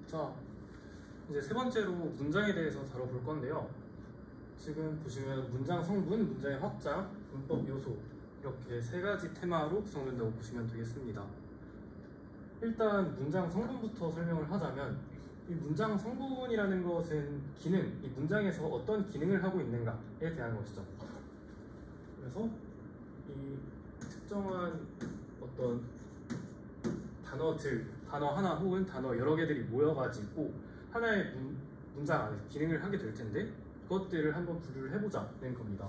자, 이제 세 번째로 문장에 대해서 다뤄볼 건데요. 지금 보시면 문장 성분, 문장의 확장, 문법 요소 이렇게 세 가지 테마로 구성된다고 보시면 되겠습니다. 일단 문장 성분부터 설명을 하자면 이 문장 성분이라는 것은 기능, 이 문장에서 어떤 기능을 하고 있는가에 대한 것이죠. 그래서 이 특정한 어떤 단어들, 단어 하나 혹은 단어 여러 개들이 모여가지고 하나의 문장 안에 기능을 하게 될 텐데 그것들을 한번 분류를 해보자는 겁니다.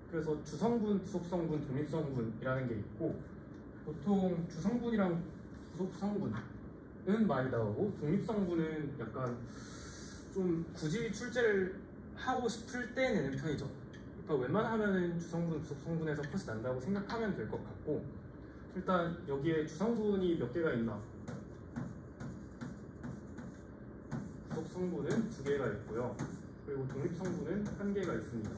그래서 주성분, 부속성분, 독립성분이라는 게 있고 보통 주성분이랑 부속성분은 많이 나오고 독립성분은 약간 좀 굳이 출제를 하고 싶을 때 내는 편이죠. 그러니까 웬만하면 주성분, 부속성분에서 컷이 난다고 생각하면 될 것 같고 일단 여기에 주성분이 몇 개가 있나? 부속성분은 2개가 있고요. 그리고 독립성분은 1개가 있습니다.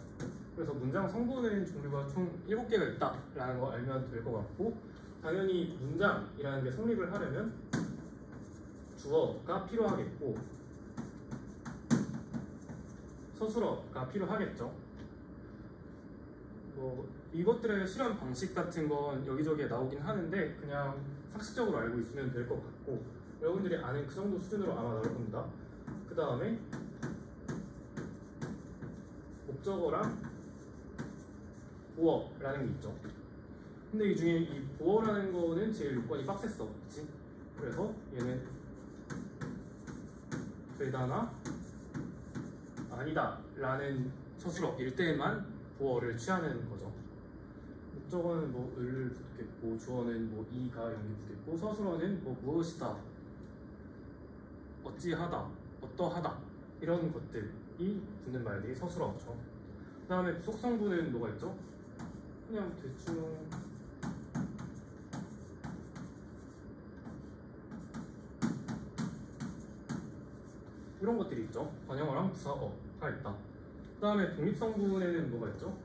그래서 문장 성분은 종류가 총 7개가 있다라는 거 알면 될 것 같고 당연히 문장이라는 게 성립을 하려면 주어가 필요하겠고 서술어가 필요하겠죠. 이것들의 실현 방식 같은 건 여기저기에 나오긴 하는데 그냥 상식적으로 알고 있으면 될 것 같고 여러분들이 아는 그 정도 수준으로 아마 나올 겁니다. 그 다음에 목적어랑 보어라는 게 있죠. 근데 이 중에 이 보어라는 거는 제일 요건이 빡셌어, 그치? 그래서 얘는 되다나 아니다 라는 서술어일 때만 보어를 취하는 거죠. 목적어는 뭐 을을 붙겠고 주어는 뭐 이가 연기 붙겠고 서술어는 뭐 무엇이다, 어찌하다, 어떠하다 이런 것들이 붙는 말들이 서술어죠. 그 다음에 부속성분은 뭐가 있죠? 그냥 대충 이런 것들이 있죠. 관형어랑 부사어가 있다. 그 다음에 독립성분에는 뭐가 있죠?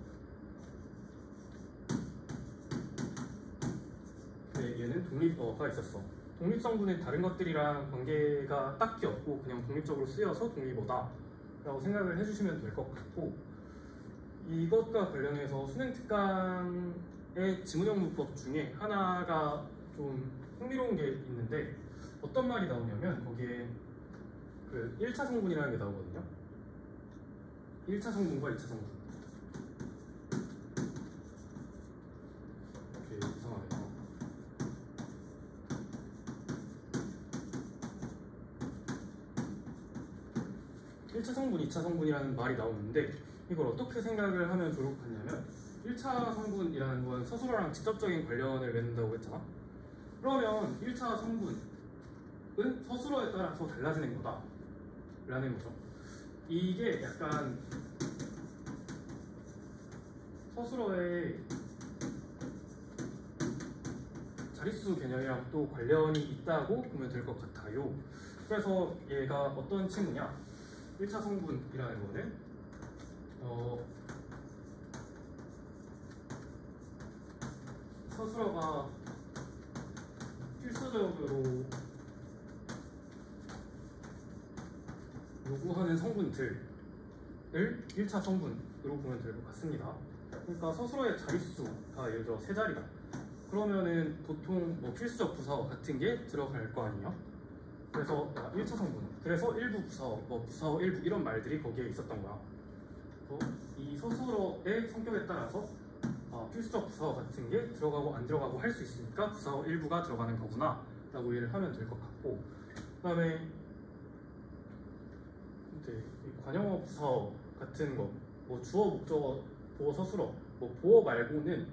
네, 얘는 독립어가 있었어. 독립성분은 다른 것들이랑 관계가 딱히 없고 그냥 독립적으로 쓰여서 독립어다 라고 생각을 해주시면 될 것 같고 이것과 관련해서 수능 특강의 지문형 문법 중에 하나가 좀 흥미로운 게 있는데 어떤 말이 나오냐면 거기에 그 1차 성분이라는 게 나오거든요. 1차 성분과 2차 성분 이렇게 이상하네요. 1차 성분, 2차 성분이라는 말이 나오는데 이걸 어떻게 생각을 하면 좋을 것 같냐면 1차 성분이라는 건 서술어랑 직접적인 관련을 맺는다고 했잖아. 그러면 1차 성분은 서술어에 따라서 달라지는 거다 라는 거죠. 이게 약간 서술어의 자릿수 개념이랑 또 관련이 있다고 보면 될 것 같아요. 그래서 얘가 어떤 친구냐? 1차 성분이라는 거는 서술어가 필수적으로 요구하는 성분들을 1차 성분으로 보면 될 것 같습니다. 그러니까 서술어의 자릿수가 예를 들어 3자리다. 그러면은 보통 뭐 필수적 부사어 같은 게 들어갈 거 아니에요? 그래서 1차 성분, 그래서 일부 부사어, 뭐 부사어 일부 이런 말들이 거기에 있었던 거야. 이 서술어의 성격에 따라서 필수적 부사어 같은 게 들어가고 안 들어가고 할 수 있으니까 부사어 일부가 들어가는 거구나 라고 이해를 하면 될 것 같고 그 다음에 이 관형어 부사어 같은 거, 뭐 주어, 목적어, 보어, 서술어, 뭐 보어 말고는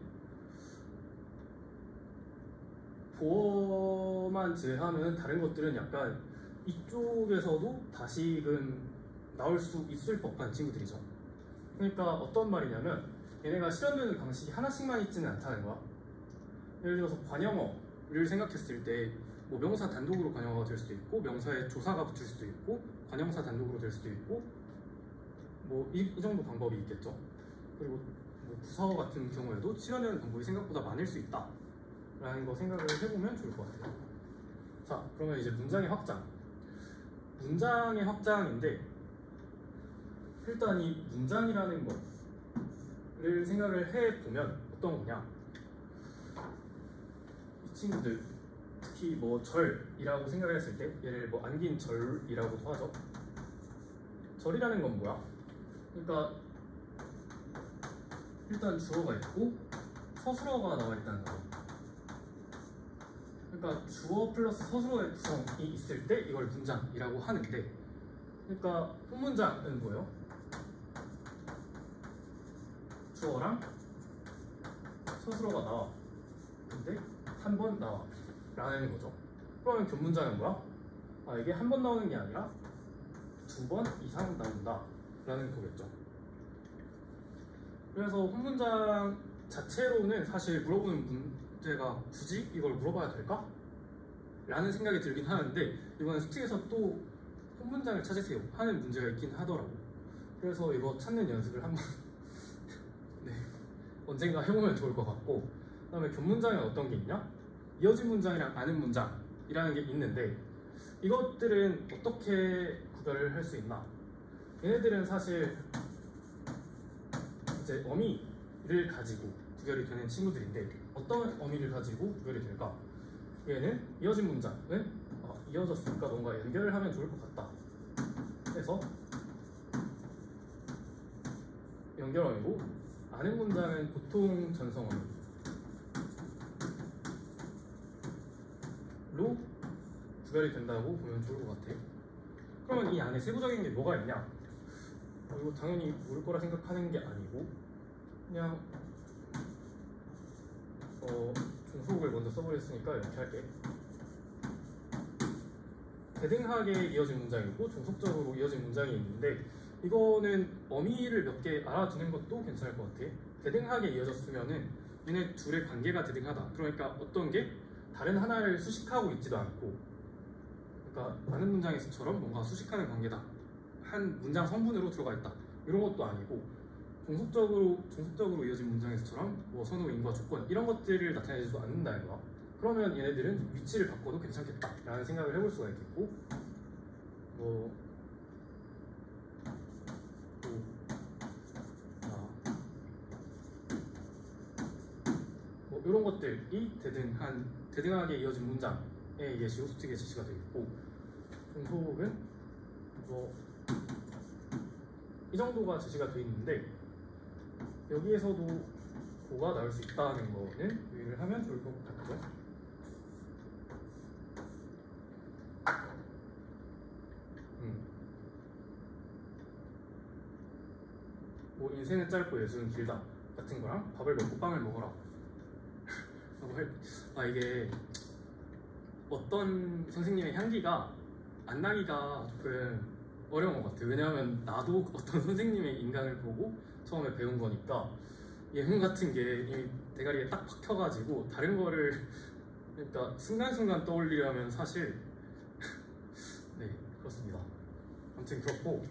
보어만 제외하면 다른 것들은 약간 이쪽에서도 다시금 나올 수 있을 법한 친구들이죠. 그러니까 어떤 말이냐면 얘네가 실현되는 방식이 하나씩만 있지는 않다는 거야. 예를 들어서 관형어를 생각했을 때 뭐 명사 단독으로 관형어가 될 수도 있고 명사에 조사가 붙을 수도 있고 관형사 단독으로 될 수도 있고 뭐 이 정도 방법이 있겠죠. 그리고 뭐 부사어 같은 경우에도 실현되는 방법이 생각보다 많을 수 있다 라는 거 생각을 해보면 좋을 것 같아요. 자, 그러면 이제 문장의 확장. 문장의 확장인데, 일단 이 문장이라는 거를 생각을 해보면 어떤 거냐, 이 친구들 특히 뭐 절이라고 생각을 했을 때, 얘를 뭐 안긴 절이라고도 하죠. 절이라는 건 뭐야? 그러니까 일단 주어가 있고 서술어가 나와 있다는 거. 그러니까 주어 플러스 서술어의 구성이 있을 때 이걸 문장이라고 하는데, 그러니까 본문장은 뭐예요? 주어랑 서술어가 나와. 근데 한 번 나와 라는 거죠. 그러면 견문장은 뭐야? 아, 이게 한 번 나오는 게 아니라 2번 이상 나온다 라는 거겠죠. 그래서 본문장 자체로는 사실 물어보는 문제가 굳이 이걸 물어봐야 될까? 라는 생각이 들긴 하는데, 이번에 수특에서 또 본문장을 찾으세요 하는 문제가 있긴 하더라고. 그래서 이거 찾는 연습을 한번 네, 언젠가 해보면 좋을 것 같고, 그 다음에 견문장에 어떤 게 있냐? 이어진 문장이랑 아는 문장이라는 게 있는데, 이것들은 어떻게 구별을 할 수 있나? 얘네들은 사실 이제 어미를 가지고 구별이 되는 친구들인데, 어떤 어미를 가지고 구별이 될까? 얘는 이어진 문장은 이어졌으니까 뭔가 연결을 하면 좋을 것 같다 해서 연결어미고, 아는 문장은 보통 전성어미로 구별이 된다고 보면 좋을 것 같아요. 그러면 이 안에 세부적인 게 뭐가 있냐? 이거 당연히 모를 거라 생각하는 게 아니고, 그냥 종속을 먼저 써버렸으니까 이렇게 할게. 대등하게 이어진 문장이고 종속적으로 이어진 문장이 있는데, 이거는 어미를 몇 개 알아두는 것도 괜찮을 것 같아. 대등하게 이어졌으면은 얘네 둘의 관계가 대등하다. 그러니까 어떤 게 다른 하나를 수식하고 있지도 않고, 그러니까 많은 문장에서처럼 뭔가 수식하는 관계다, 한 문장 성분으로 들어가 있다, 이런 것도 아니고, 종속적으로 이어진 문장에서처럼 뭐 선호, 인과, 조건 이런 것들을 나타내지도 않는다는 거야. 그러면 얘네들은 위치를 바꿔도 괜찮겠다라는 생각을 해볼 수가 있겠고, 뭐 이런 것들이 대등하게 이어진 문장에 예시, 수특에 제시가 되어 있고, 종속은 뭐 이 정도가 제시가 되어 있는데, 여기에서도 고가 나올 수 있다는 거는 유의를 하면 좋을 것 같죠. 뭐 인생은 짧고 예술은 길다 같은 거랑 밥을 먹고 빵을 먹어라. 이게 어떤 선생님의 향기가 안 나기가 조금 어려운 것 같아요. 왜냐하면 나도 어떤 선생님의 인강을 보고 처음에 배운 거니까, 예문 같은 게 이미 대가리에 딱 박혀가지고 다른 거를 그러니까 순간순간 떠올리려면 사실 네, 그렇습니다. 아무튼 그렇고,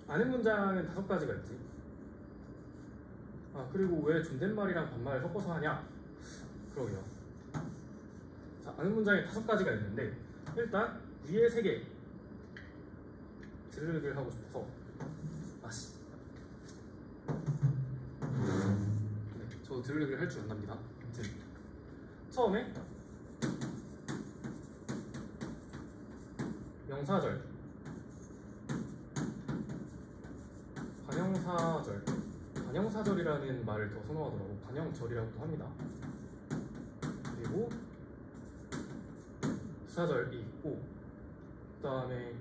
아는 문장은 5가지가 있지. 그리고 왜 존댓말이랑 반말을 섞어서 하냐? 그러게요. 자, 아는 문장이 5가지가 있는데, 일단 위에 3개 드르륵을 하고 싶어서 네, 저도 드르륵을 할 줄 안답니다. 아무튼 처음에 명사절, 관형사절이라는 말을 더 선호하더라고. 관형절이라고도 합니다. 그리고 부사절이 있고, 그 다음에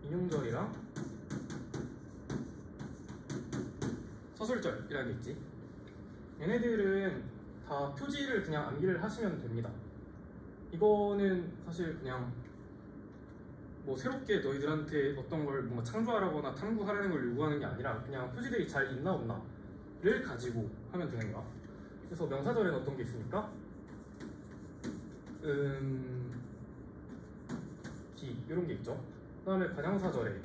인용절이랑 서술절이라는 게 있지. 얘네들은 다 표지를 그냥 암기를 하시면 됩니다. 이거는 사실 그냥 뭐 새롭게 너희들한테 어떤 걸 뭔가 창조하라거나 탐구하라는 걸 요구하는 게 아니라, 그냥 표지들이 잘 있나 없나를 가지고 하면 되는 거야. 그래서 명사절에는 어떤 게 있습니까? 기 이런 게 있죠. 그 다음에 관형사절에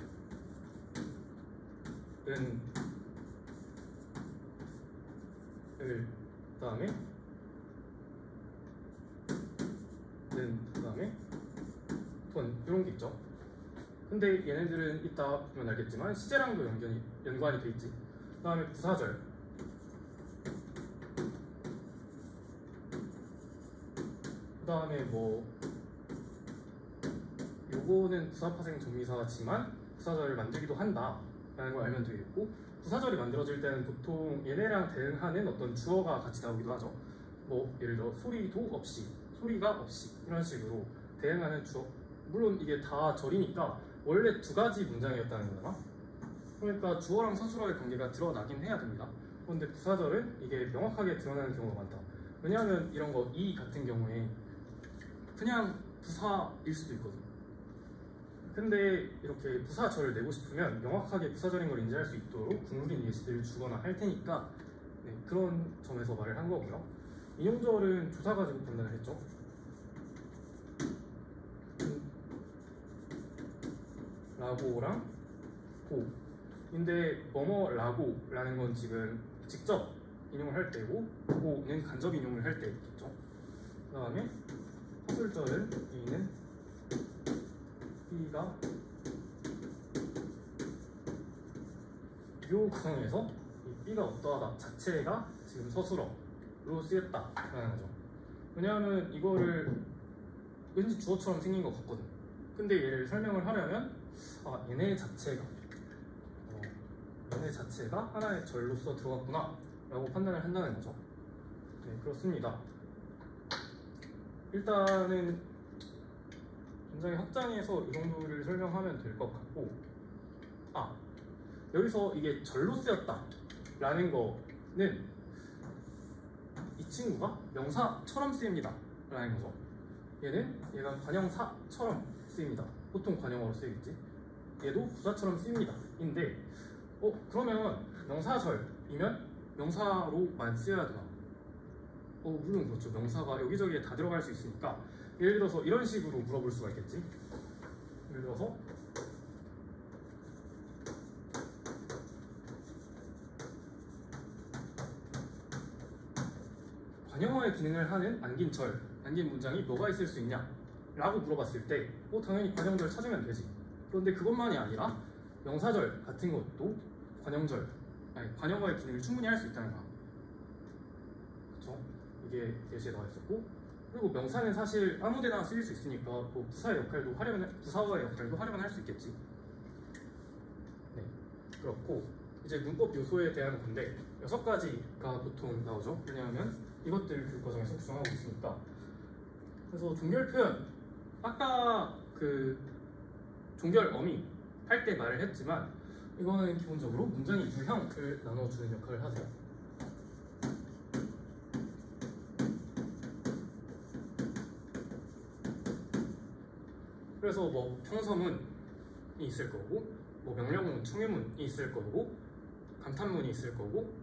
그 다음에 그런 게 있죠. 근데 얘네들은 이따 보면 알겠지만 시제랑도 연관이 돼 있지. 그 다음에 부사절, 그 다음에 뭐 요거는 부사파생 정미사지만 부사절을 만들기도 한다 라는 걸 알면 되겠고, 부사절이 만들어질 때는 보통 얘네랑 대응하는 어떤 주어가 같이 나오기도 하죠. 뭐 예를 들어 소리도 없이, 소리가 없이 이런 식으로 대응하는 주어. 물론 이게 다 절이니까 원래 두 가지 문장이었다는 거잖아. 그러니까 주어랑 서술어의 관계가 드러나긴 해야 됩니다. 그런데 부사절은 이게 명확하게 드러나는 경우가 많다. 왜냐하면 이런 거 이 같은 경우에 그냥 부사일 수도 있거든. 근데 이렇게 부사절을 내고 싶으면 명확하게 부사절인 걸 인지할 수 있도록 국룰인 예시들을 주거나 할 테니까, 네, 그런 점에서 말을 한 거고요. 인용절은 조사 가지고 판단을 했죠. 라고랑 고. 근데 뭐뭐라고 라는 건 지금 직접 인용을 할 때고, 고는 간접 인용을 할 때겠죠. 그 다음에 서술절은 A는 B가 요 구성에서 이 B가 어떠하다 자체가 지금 서술어로 쓰였다라는 거죠. 왜냐하면 이거를 왠지 주어처럼 생긴 것 같거든. 근데 얘를 설명을 하려면 얘네 자체가 하나의 절로서 들어갔구나 라고 판단을 한다는 거죠. 네, 그렇습니다. 일단은 문장의 확장에서 이 정도를 설명하면 될 것 같고, 여기서 이게 절로 쓰였다 라는 거는 이 친구가 명사처럼 쓰입니다 라는 거죠. 얘가 관형사처럼 쓰입니다. 보통 관형어로 쓰이겠지. 얘도 부사처럼 쓰입니다 인데, 그러면 명사절이면 명사로만 쓰여야 되나? 물론 그렇죠. 명사가 여기저기에 다 들어갈 수 있으니까. 예를 들어서 이런 식으로 물어볼 수가 있겠지. 예를 들어서 관형어의 기능을 하는 안긴 문장이 뭐가 있을 수 있냐? 라고 물어봤을 때 당연히 관형절 찾으면 되지. 그런데 그것만이 아니라 명사절 같은 것도 관형어의 기능을 충분히 할 수 있다는 거야. 그쵸? 이게 예시에 나와 있었고, 그리고 명사는 사실 아무데나 쓰일 수 있으니까 뭐 부사어의 역할도 활용은 할 수 있겠지. 네, 그렇고 이제 문법 요소에 대한 건데 6가지가 보통 나오죠. 왜냐하면 이것들을 교육 과정에서 구성하고 있으니까. 그래서 종결 표현, 아까 그 종결 어미 할 때 말을 했지만 이거는 기본적으로 문장의 유형을 나눠주는 역할을 하죠. 그래서 뭐 평서문이 있을 거고, 뭐 명령문, 청유문이 있을 거고, 감탄문이 있을 거고,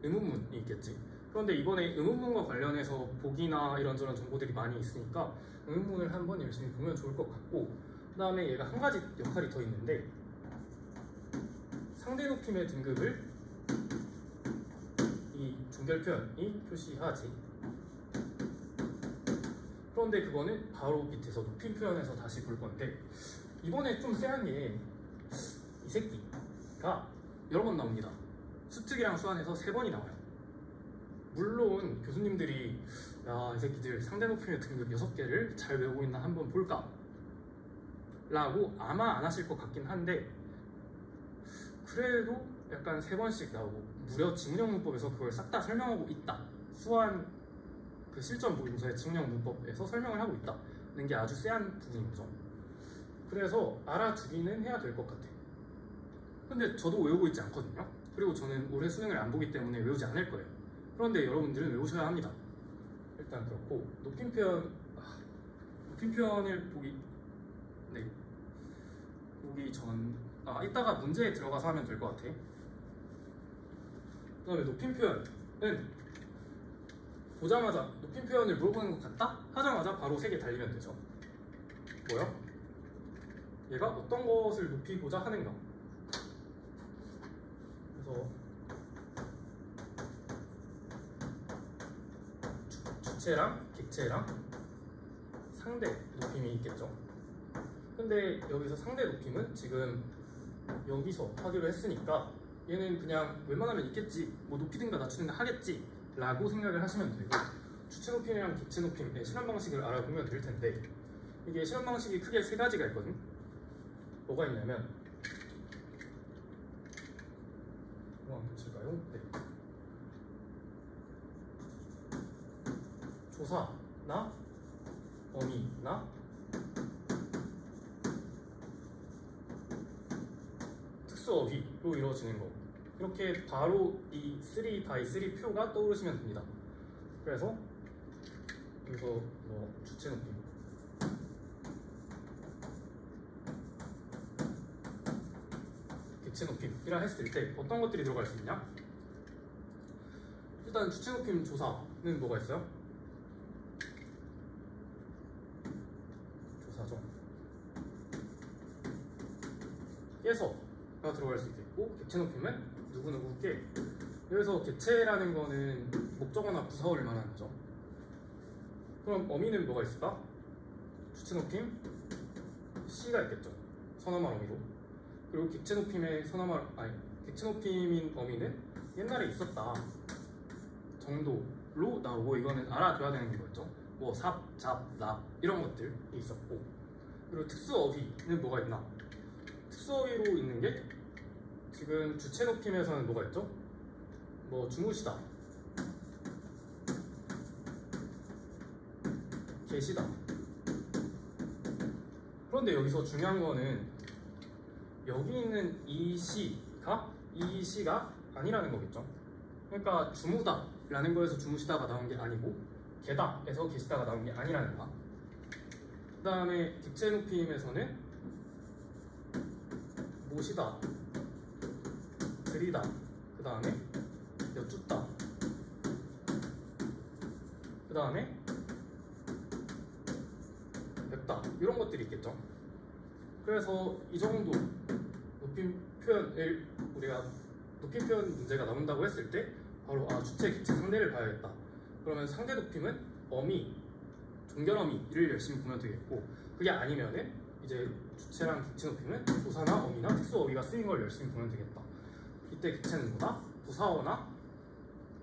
의문문이 있겠지. 그런데 이번에 의문문과 관련해서 보기나 이런저런 정보들이 많이 있으니까 의문문을 한번 열심히 보면 좋을 것 같고, 그 다음에 얘가 한 가지 역할이 더 있는데, 상대 높임의 등급을 이 종결 표현이 표시하지. 그런데 그거는 바로 밑에서 높임 표현에서 다시 볼 건데, 이번에 좀 쎄한 게 이 새끼가 여러 번 나옵니다. 수특이랑 수완에서 3번이 나와요. 물론 교수님들이 이 새끼들 상대 높임의 등급 6개를 잘 외우고 있나 한번 볼까? 라고 아마 안 하실 것 같긴 한데, 그래도 약간 3번씩 나오고 무려 지문형 문법에서 그걸 싹 다 설명하고 있다. 수완 그 실전 모의고사의 지문형 문법에서 설명을 하고 있다는 게 아주 쎄한 부분인 거죠. 그래서 알아두기는 해야 될 것 같아. 근데 저도 외우고 있지 않거든요. 그리고 저는 올해 수능을 안 보기 때문에 외우지 않을 거예요. 그런데 여러분들은 외우셔야 합니다. 일단 그렇고, 높임 표현을 보기 전 이따가 문제에 들어가서 하면 될 것 같아. 그 다음에 높임 표현은 보자마자 높임 표현을 물어보는 것 같다? 하자마자 바로 3개 달리면 되죠. 뭐요? 얘가 어떤 것을 높이고자 하는가. 그래서 주체랑 객체랑 상대 높임이 있겠죠. 근데 여기서 상대 높임은 지금 여기서 하기로 했으니까 얘는 그냥 웬만하면 있겠지, 뭐 높이든가 낮추든가 하겠지 라고 생각을 하시면 되고, 주체 높임이랑 객체 높임의 실험 방식을 알아보면 될 텐데, 이게 실험 방식이 크게 세 가지가 있거든. 뭐가 있냐면, 뭐 한번 붙일까요? 네. 조사나 어미나 특수어휘로 이루어지는 거. 이렇게 바로 이 3x3 표가 떠오르시면 됩니다. 그래서 여기서 뭐 주체 높임, 객체 높임이라 했을 때 어떤 것들이 들어갈 수 있냐? 일단 주체 높임 조사는 뭐가 있어요? 조사죠. 깨서가 들어갈 수 있겠고, 객체 높임은 누구누구께. 여기서 객체라는 거는 목적어나 부사어를 말하는 거죠. 그럼 어미는 뭐가 있을까? 주체 높임 C가 있겠죠. 선어말 어미로. 그리고 객체 높임의 객체 높임인 어미는 옛날에 있었다 정도로 나오고, 이거는 알아둬야 되는 거였죠. 뭐 삽, 잡, 납 이런 것들이 있었고, 그리고 특수어휘는 뭐가 있나? 특수어휘로 있는 게 지금 주체 높임에서는 뭐가 있죠? 뭐 주무시다, 계시다. 그런데 여기서 중요한 거는 여기 있는 이 시가 아니라는 거겠죠. 그러니까 주무다 라는 거에서 주무시다가 나온 게 아니고, 계다에서 계시다가 나온 게 아니라는 거. 그 다음에 객체 높임에서는 모시다, 드리다, 그 다음에 여쭙다, 그 다음에 뵙다, 이런 것들이 있겠죠. 그래서 이 정도 높임 표현을 우리가 높임 표현 문제가 나온다고 했을 때 바로 주체, 객체, 상대를 봐야겠다. 그러면 상대 높임은 어미, 종결어미를 열심히 보면 되겠고, 그게 아니면은 이제 주체랑 객체 높임은 조사나 어미나 특수어휘가 쓰인 걸 열심히 보면 되겠다. 이때 객체는 뭐다? 부사어나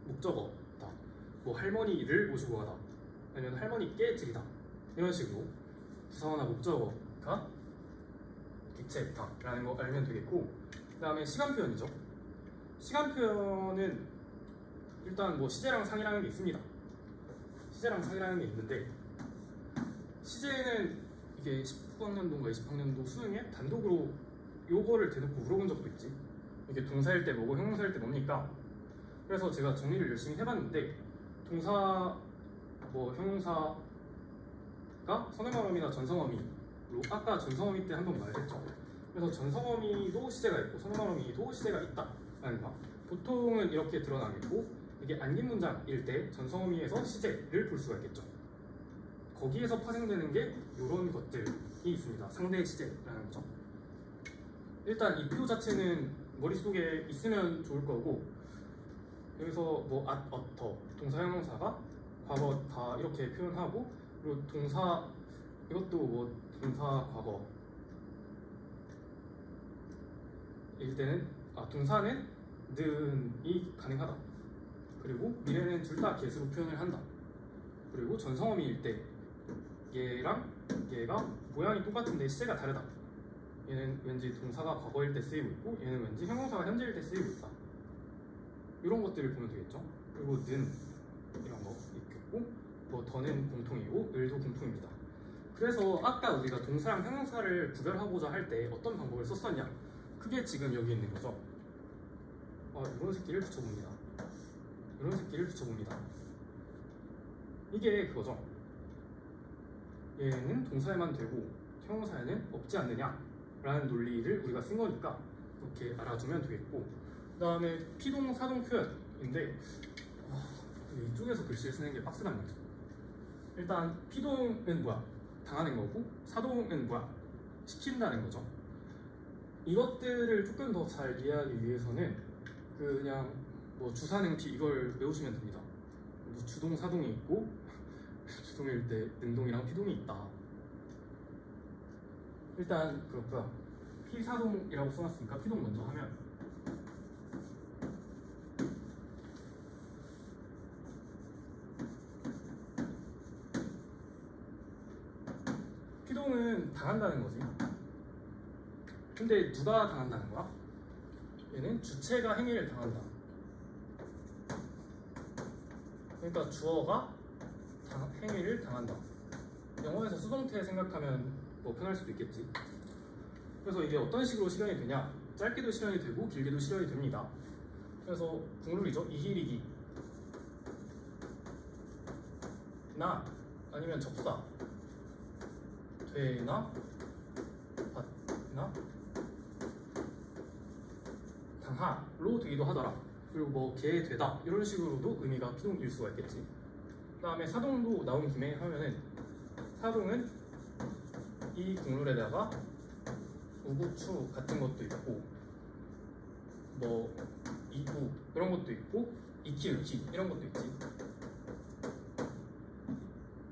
목적어다. 뭐 할머니를 모시고 가다, 아니면 할머니께 드리다, 이런 식으로 부사어나 목적어가 객체다라는 거 알면 되겠고, 그 다음에 시간 표현이죠. 시간 표현은 일단 뭐 시제랑 상이라는 게 있습니다. 시제랑 상이라는 게 있는데, 시제는 이게 19학년도인가 20학년도 수능에 단독으로 요거를 대놓고 물어본 적도 있지. 이게 동사일 때 뭐고 형용사일 때 뭡니까? 그래서 제가 정리를 열심히 해봤는데, 동사 뭐 형용사가 선행어미나 전성어미로 아까 전성어미 때 한번 말했죠. 그래서 전성어미도 시제가 있고 선행어미도 시제가 있다라는 거. 보통은 이렇게 드러나겠고, 이게 안긴 문장일 때 전성어미에서 시제를 볼 수가 있겠죠. 거기에서 파생되는 게 이런 것들이 있습니다. 상대 시제라는 거죠. 일단 이 표 자체는 머릿속에 있으면 좋을 거고, 여기서 뭐 어터, 동사 형용사가 과거 다 이렇게 표현하고, 그리고 동사 이것도 뭐 동사 과거 일 때는 동사는 는이 가능하다. 그리고 미래는 둘 다 get으로 표현을 한다. 그리고 전성어미일 때 얘랑 얘가 모양이 똑같은데 시제가 다르다. 얘는 왠지 동사가 과거일 때 쓰이고 있고, 얘는 왠지 형용사가 현재일 때 쓰이고 있다. 이런 것들을 보면 되겠죠. 그리고 는 이런 거 있겠고, 뭐 더는 공통이고 을도 공통입니다. 그래서 아까 우리가 동사랑 형용사를 구별하고자 할 때 어떤 방법을 썼었냐? 그게 지금 여기 있는 거죠. 이런 새끼를 붙여봅니다. 이런 새끼를 붙여봅니다. 이게 그거죠. 얘는 동사에만 되고 형용사에는 없지 않느냐 라는 논리를 우리가 쓴 거니까 이렇게 알아두면 되겠고, 그 다음에 피동, 사동 표현인데 이쪽에서 글씨를 쓰는 게 빡세단 말이죠. 일단 피동은 뭐야? 당하는 거고, 사동은 뭐야? 시킨다는 거죠. 이것들을 조금 더 잘 이해하기 위해서는 그냥 뭐 주사능피 이걸 외우시면 됩니다. 뭐 주동, 사동이 있고 주동일 때 능동이랑 피동이 있다. 일단 그렇고요. 피사동이라고 써놨으니까 피동 먼저 하면 피동은 당한다는 거지. 근데 누가 당한다는 거야? 얘는 주체가 행위를 당한다. 그러니까 주어가 행위를 당한다. 영어에서 수동태 생각하면 뭐 편할 수도 있겠지. 그래서 이게 어떤 식으로 실현이 되냐? 짧게도 실현이 되고 길게도 실현이 됩니다. 그래서 국룰이죠. 이힐이기 나 아니면 접사 되나 받나 당하로 되기도 하더라. 그리고 뭐 개 되다 이런 식으로도 의미가 피동일 수가 있겠지. 그 다음에 사동도 나온 김에 하면은 사동은 이 국룰에다가 우구추 같은 것도 있고 뭐 이구 이런 것도 있고 이키 으키 이런 것도 있지.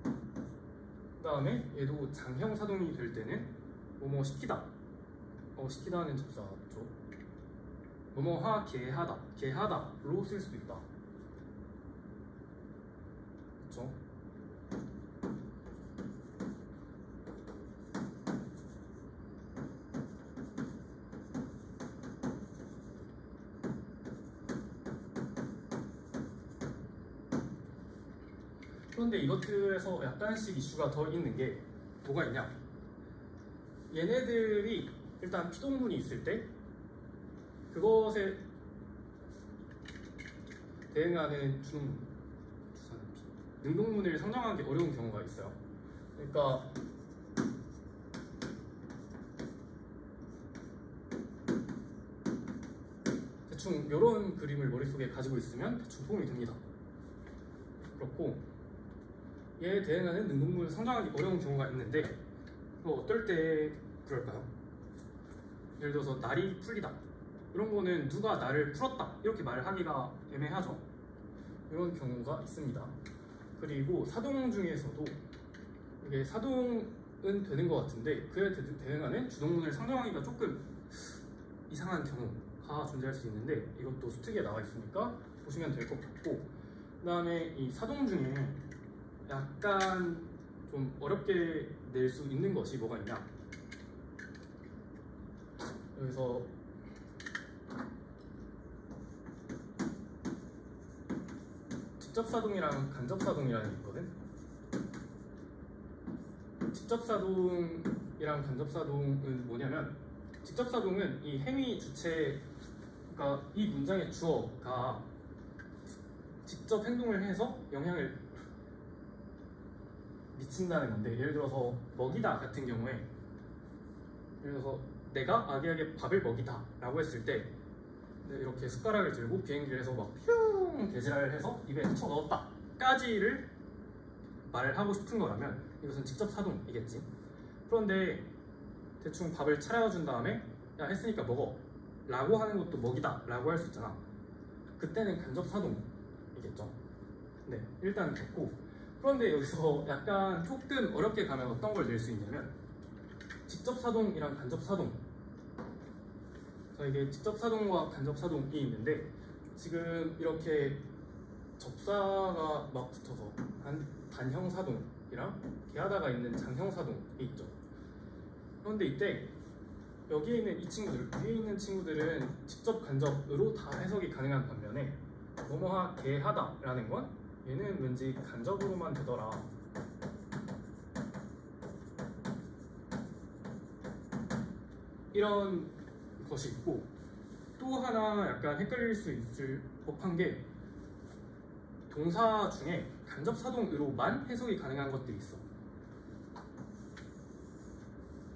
그 다음에 얘도 장형 사동이 될 때는 뭐뭐 시키다 시키다는 접사죠. 뭐뭐 하게하다 게하다로 쓸 수도 있다. 그쵸? 그런데 이것들에서 약간씩 이슈가 더 있는 게 뭐가 있냐? 얘네들이 일단 피동문이 있을 때 그것에 대응하는 능동문을 상정하기 어려운 경우가 있어요. 그러니까 대충 이런 그림을 머릿속에 가지고 있으면 대충 도움이 됩니다. 그렇고 얘에 대응하는 능동문을 상정하기 어려운 경우가 있는데 어떨 때 그럴까요? 예를 들어서 날이 풀리다 이런 거는 누가 나를 풀었다 이렇게 말을 하기가 애매하죠. 이런 경우가 있습니다. 그리고 사동 중에서도 이게 사동은 되는 것 같은데 그에 대응하는 주동문을 상정하기가 조금 이상한 경우가 존재할 수 있는데 이것도 수특에 나와 있으니까 보시면 될 것 같고, 그 다음에 이 사동 중에 약간 좀 어렵게 낼 수 있는 것이 뭐가 있냐, 여기서 직접사동이랑 간접사동이라는 게 있거든. 직접사동이랑 간접사동은 뭐냐면, 직접사동은 이 행위 주체, 그러니까 이 문장의 주어가 직접 행동을 해서 영향을 미친다는 건데, 예를 들어서 먹이다 같은 경우에, 예를 들어서 내가 아기에게 밥을 먹이다 라고 했을 때 이렇게 숟가락을 들고 비행기를 해서 막 퓨 개지랄을 해서 입에 쳐 넣었다 까지를 말을 하고 싶은 거라면 이것은 직접 사동이겠지. 그런데 대충 밥을 차려준 다음에 야 했으니까 먹어 라고 하는 것도 먹이다 라고 할 수 있잖아. 그때는 간접 사동이겠죠. 네, 일단 됐고, 그런데 여기서 약간 조금 어렵게 가면 어떤 걸 낼 수 있냐면, 직접 사동이랑 간접 사동, 이게 직접 사동과 간접 사동이 있는데, 지금 이렇게 접사가 막 붙어서 단형 사동이랑 개하다가 있는 장형 사동이 있죠. 그런데 이때 여기에 있는 이 친구들, 위에 있는 친구들은 직접 간접으로 다 해석이 가능한 반면에 뭐뭐하 개하다 라는 건 얘는 왠지 간접으로만 되더라. 이런 것이 있고, 또 하나 약간 헷갈릴 수 있을 법한 게, 동사 중에 간접사동으로만 해석이 가능한 것들이 있어.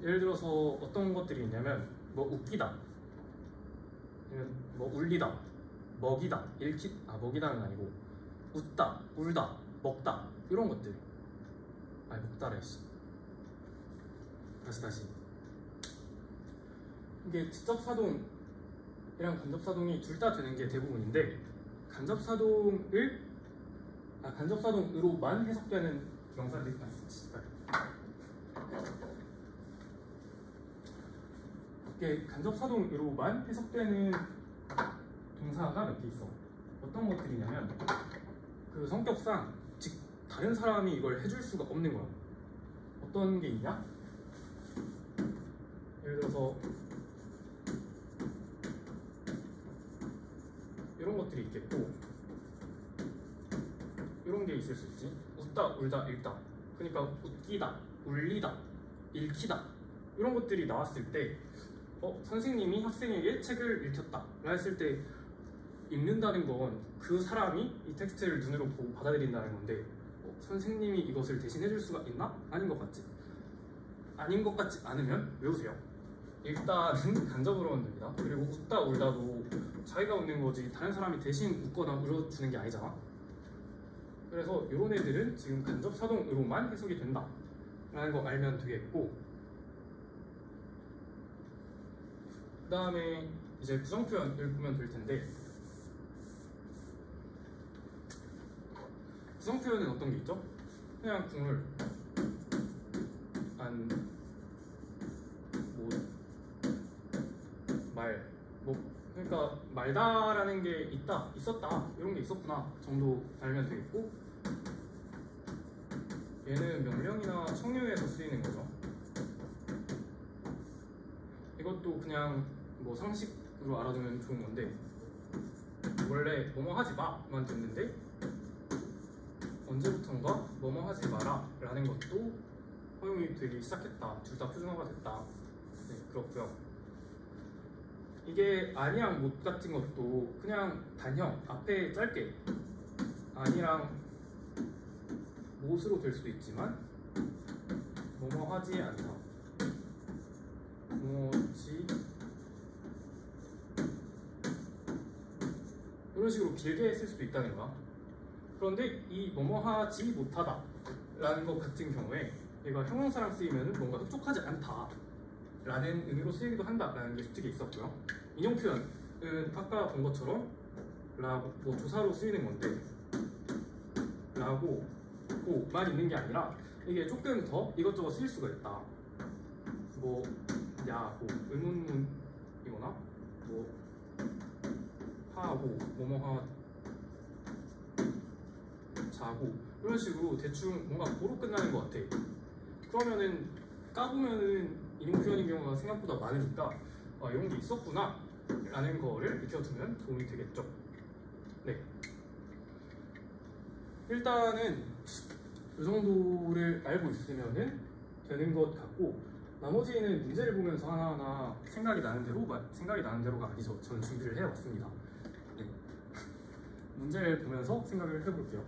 예를 들어서 어떤 것들이 있냐면, 뭐 웃기다, 뭐 울리다, 먹이다, 먹이다는 아니고 웃다, 울다, 먹다, 이런 것들. 아니 먹다래 씨. 다시 이게 직접사동이랑 간접사동이 둘 다 되는 게 대부분인데, 간접사동으로만 해석되는 명사들이 이게 간접사동으로만 해석되는 동사가 몇 개 있어. 어떤 것들이냐면 그 성격상 즉 다른 사람이 이걸 해줄 수가 없는 거야. 어떤 게 있냐? 예를 들어서 이런 것들이 있겠고, 이런 게 있을 수 있지. 웃다, 울다, 읽다. 그러니까 웃기다, 울리다, 읽히다, 이런 것들이 나왔을 때 선생님이 학생에게 책을 읽혔다 라 했을 때 읽는다는 건 그 사람이 이 텍스트를 눈으로 보고 받아들인다는 건데, 선생님이 이것을 대신 해줄 수가 있나? 아닌 것 같지? 아닌 것 같지 않으면 외우세요. 일단은 간접으로는 됩니다. 그리고 웃다 울다도 자기가 웃는 거지 다른 사람이 대신 웃거나 울어주는 게 아니잖아. 그래서 이런 애들은 지금 간접사동으로만 해석이 된다 라는 거 알면 되겠고, 그 다음에 이제 부정표현을 보면 될 텐데, 부정표현은 어떤 게 있죠? 그냥 국물, 안, 뭐, 말, 뭐, 그러니까 말다라는 게 있다, 있었다, 이런 게 있었구나 정도 알면 되겠고, 얘는 명령이나 청유에서 쓰이는 거죠. 이것도 그냥 뭐 상식으로 알아두면 좋은 건데, 원래 뭐뭐 하지 마만 됐는데 언제부턴가 뭐뭐 하지 마라 라는 것도 허용이 되기 시작했다. 둘 다 표준화가 됐다. 네, 그렇고요. 이게 아니랑 못 같은 것도 그냥 단형 앞에 짧게 아니랑 못으로 될 수도 있지만, 뭐뭐 하지 않다, 뭐지, 이런 식으로 길게 쓸 수도 있다는 거야. 그런데 이 뭐뭐 하지 못하다 라는 것 같은 경우에 얘가 형용사랑 쓰이면 뭔가 흡족하지 않다 라는 의미로 쓰이기도 한다 라는 게 솔직히 있었고요. 인용 표현은 아까 본 것처럼 뭐 조사로 쓰이는 건데, 라고 만 있는 게 아니라 이게 조금 더 이것저것 쓰일 수가 있다. 뭐 야고 의문문이거나 뭐 하고 뭐뭐 자고 이런 식으로 대충 뭔가 고로 끝나는 것 같아. 그러면은 까보면은 인용 표현인 경우가 생각보다 많으니까 이런 게 있었구나 라는 거를 익혀두면 도움이 되겠죠. 네, 일단은 이 정도를 알고 있으면은 되는 것 같고, 나머지는 문제를 보면서 하나하나 생각이 나는 대로가 아니죠. 저는 준비를 해왔습니다. 네. 문제를 보면서 생각을 해볼게요.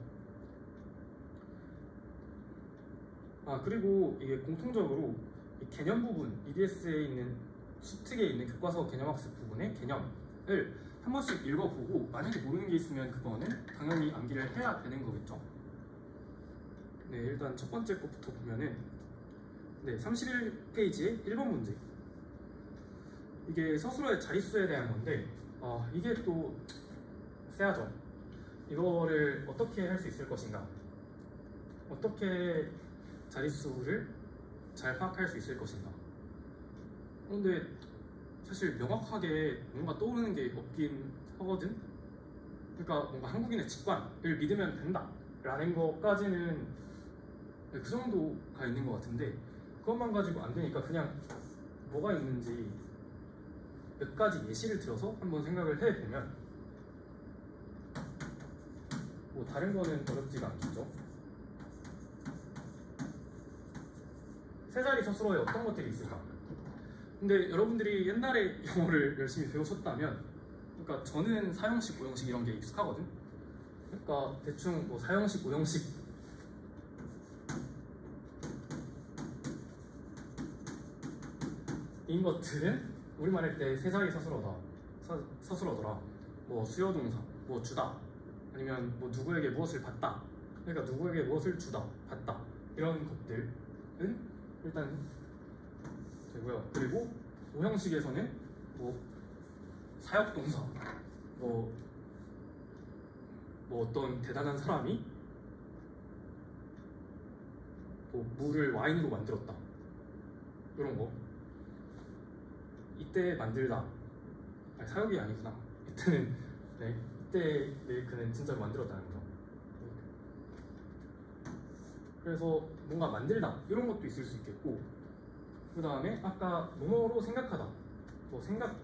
그리고 이게 공통적으로 이 개념 부분, EBS에 있는 수특에 있는 교과서 개념학습 부분의 개념을 한 번씩 읽어보고, 만약에 모르는 게 있으면 그거는 당연히 암기를 해야 되는 거겠죠. 네, 일단 첫 번째 것부터 보면은, 네, 31페이지의 1번 문제. 이게 서술어의 자릿수에 대한 건데, 이게 또 세하죠. 이거를 어떻게 할 수 있을 것인가, 어떻게 자릿수를 잘 파악할 수 있을 것인가. 그런데 사실 명확하게 뭔가 떠오르는 게 없긴 하거든. 그러니까 뭔가 한국인의 직관을 믿으면 된다 라는 것까지는 그 정도가 있는 것 같은데, 그것만 가지고 안 되니까 그냥 뭐가 있는지 몇 가지 예시를 들어서 한번 생각을 해보면, 뭐 다른 거는 어렵지가 않겠죠. 세 자리 서술어에 어떤 것들이 있을까? 근데 여러분들이 옛날에 영어를 열심히 배우셨다면, 그러니까 저는 사형식, 오형식 이런 게 익숙하거든. 그러니까 대충 뭐 사형식, 오형식 인 것들은 우리말 할 때 세 자리 서술어더라. 뭐 수요동사, 뭐 주다, 아니면 뭐 누구에게 무엇을 받다, 그러니까 누구에게 무엇을 주다, 받다, 이런 것들은 일단 되고요. 그리고 오형식에서는 뭐 사역동사, 뭐 어떤 대단한 사람이 뭐 물을 와인으로 만들었다, 이런 거. 이때 만들다. 아니, 사역이 아니구나. 이때는 네, 이때 메이크는 진짜로 만들었다는 거죠. 그래서 뭔가 만들다 이런 것도 있을 수 있겠고, 그 다음에 아까 뭐뭐로 생각하다, 뭐 생각,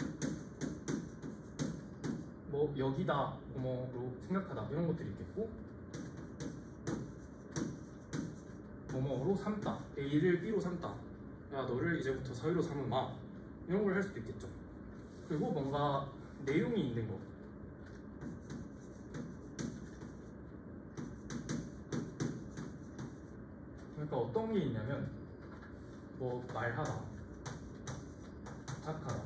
뭐 여기다 뭐뭐로 생각하다 이런 것들이 있겠고, 뭐뭐로 삼다, A를 B로 삼다, 야 너를 이제부터 사위로 삼으마, 이런 걸 할 수도 있겠죠. 그리고 뭔가 내용이 있는 거, 그러니까 어떤 게 있냐면 뭐 말하다, 부탁하다,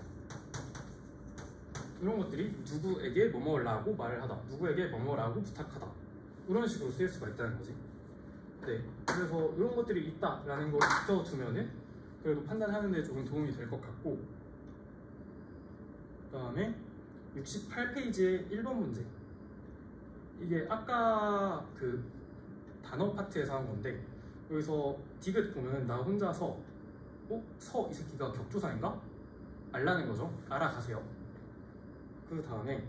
이런 것들이 누구에게 뭐뭐라고 말을 하다, 누구에게 뭐뭐라고 부탁하다, 이런 식으로 쓰일 수가 있다는 거지. 네, 그래서 이런 것들이 있다라는 걸 붙여주면은 그래도 판단하는 데 조금 도움이 될 것 같고, 그 다음에 68페이지의 1번 문제, 이게 아까 그 단어 파트에서 한 건데, 여기서 디귿 보면 나 혼자서 서 이 새끼가 격조사인가? 알라는 거죠. 알아가세요. 그 다음에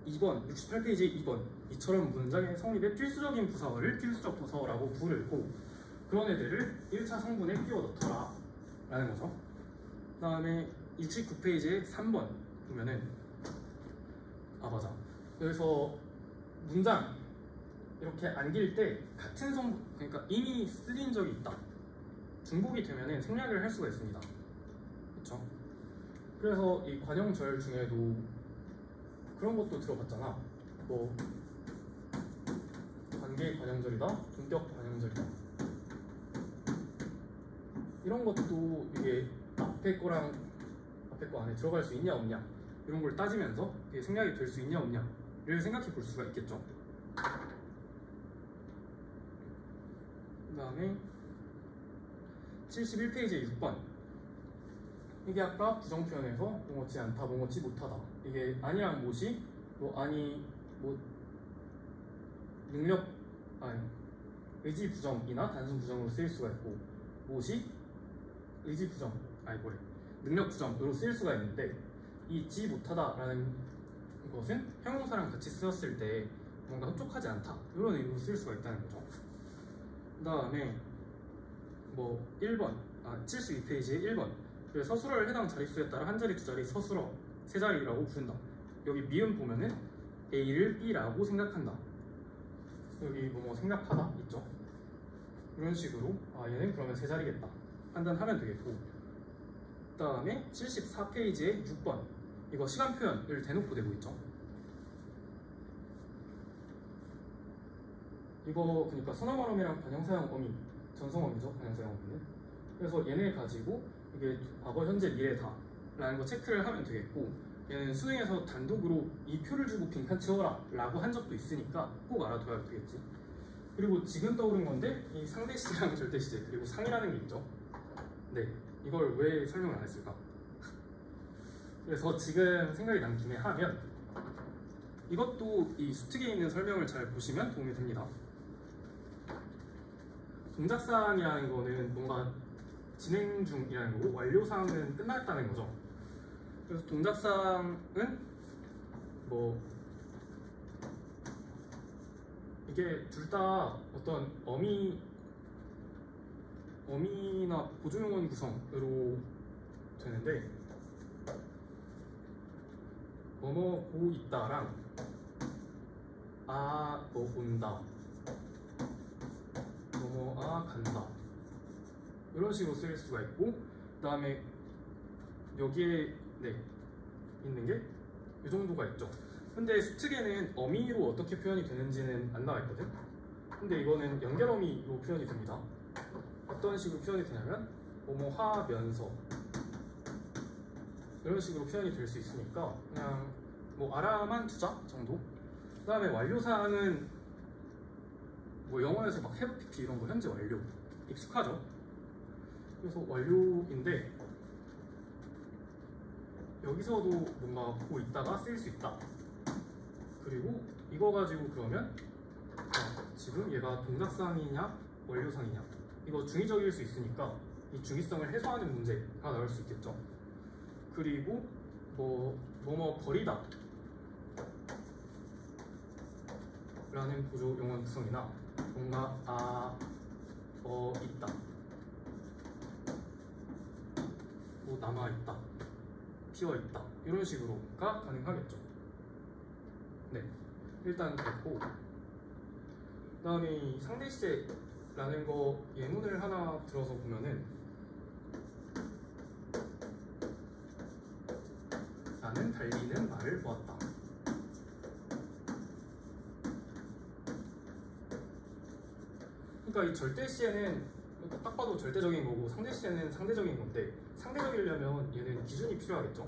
2번 68페이지 2번, 이처럼 문장의 성립에 필수적인 부사어를 필수적 부사어라고 부르고 그런 애들을 1차 성분에 끼워 넣더라 라는 거죠. 그 다음에 69페이지에 3번 보면은 맞아, 여기서 문장 이렇게 안길 때 같은 성분, 그러니까 이미 쓰인 적이 있다, 중복이 되면은 생략을 할 수가 있습니다. 그렇죠? 그래서 이 관형절 중에도 그런 것도 들어봤잖아. 뭐 관계 관형절이다, 본격 관형절이다, 이런 것도 이게 앞에 거랑 앞에 거 안에 들어갈 수 있냐 없냐 이런 걸 따지면서 이게 생략이 될 수 있냐 없냐를 생각해 볼 수가 있겠죠. 그 다음에 71페이지 6번, 이게 아까 부정표현에서 뭐뭐치 않다, 뭐뭐치 못하다, 이게 아니랑 못이 뭐 아니 뭐 능력, 아니 의지 부정이나 단순 부정으로 쓰일 수가 있고, 못이 의지 부정, 아니 뭐래 능력 부정으로 쓰일 수가 있는데, 이 지 못하다라는 것은 형용사랑 같이 쓰였을 때 뭔가 흡족하지 않다 이런 의미로 쓰일 수가 있다는 거죠. 그 다음에 뭐 1번, 72페이지의 1번, 서술어를 해당 자릿수에 따라 한 자리, 두 자리, 서술어 세 자리라고 부른다. 여기 미음 보면은 A를 B라고 생각한다, 여기 뭐 생각하다 있죠. 이런 식으로 얘는 그러면 세 자리겠다 판단하면 되겠고, 그 다음에 74페이지의 6번, 이거 시간 표현을 대놓고 대고 있죠. 이거 그러니까 선어말어미랑 반영사형 어미, 전성어미죠, 반영사형 어미는. 그래서 얘네 가지고 이게 과거, 현재, 미래다 라는 거 체크를 하면 되겠고, 얘는 수능에서 단독으로 이 표를 주고 빈칸 채워라 라고 한 적도 있으니까 꼭 알아둬야 되겠지. 그리고 지금 떠오른 건데, 이 상대시제랑 절대시제 그리고 상이라는 게 있죠. 네, 이걸 왜 설명을 안 했을까? 그래서 지금 생각이 난 김에 하면, 이것도 이 수특에 있는 설명을 잘 보시면 도움이 됩니다. 동작사항이라는 거는 뭔가 진행 중이라는 거고, 완료사항은 끝났다는 거죠. 그래서 동작사항은 뭐 이게 둘 다 어떤 어미나 보조용언 구성으로 되는데, 뭐뭐 고 있다랑 뭐 온다, 뭐뭐 간다, 이런 식으로 쓸 수가 있고, 그 다음에 여기에 있는 게 이 정도가 있죠. 근데 수특에는 어미로 어떻게 표현이 되는지는 안 나와 있거든. 근데 이거는 연결어미로 표현이 됩니다. 어떤 식으로 표현이 되냐면 뭐뭐 하면서, 이런 식으로 표현이 될 수 있으니까 그냥 뭐 알아만 두자 정도. 그 다음에 완료사항은 뭐 영어에서 막 have pp 이런 거 현재 완료 익숙하죠. 그래서 완료인데, 여기서도 뭔가 보고 있다가 쓰일 수 있다. 그리고 이거 가지고 그러면 지금 얘가 동작사항이냐 완료사항이냐, 이거 중의적일 수 있으니까 이 중의성을 해소하는 문제가 나올 수 있겠죠. 그리고 뭐뭐 버리다 라는 보조 용언 구성이나 뭔가 있다, 뭐 남아있다, 피어있다 이런 식으로가 가능하겠죠. 네, 일단 됐고, 그 다음에 이 상대 시제라는 거 예문을 하나 들어서 보면은 나는 달리는 말을 보았다. 그러니까 이 절대 시에는 딱 봐도 절대적인 거고 상대 시에는 상대적인 건데, 상대적이려면 얘는 기준이 필요하겠죠.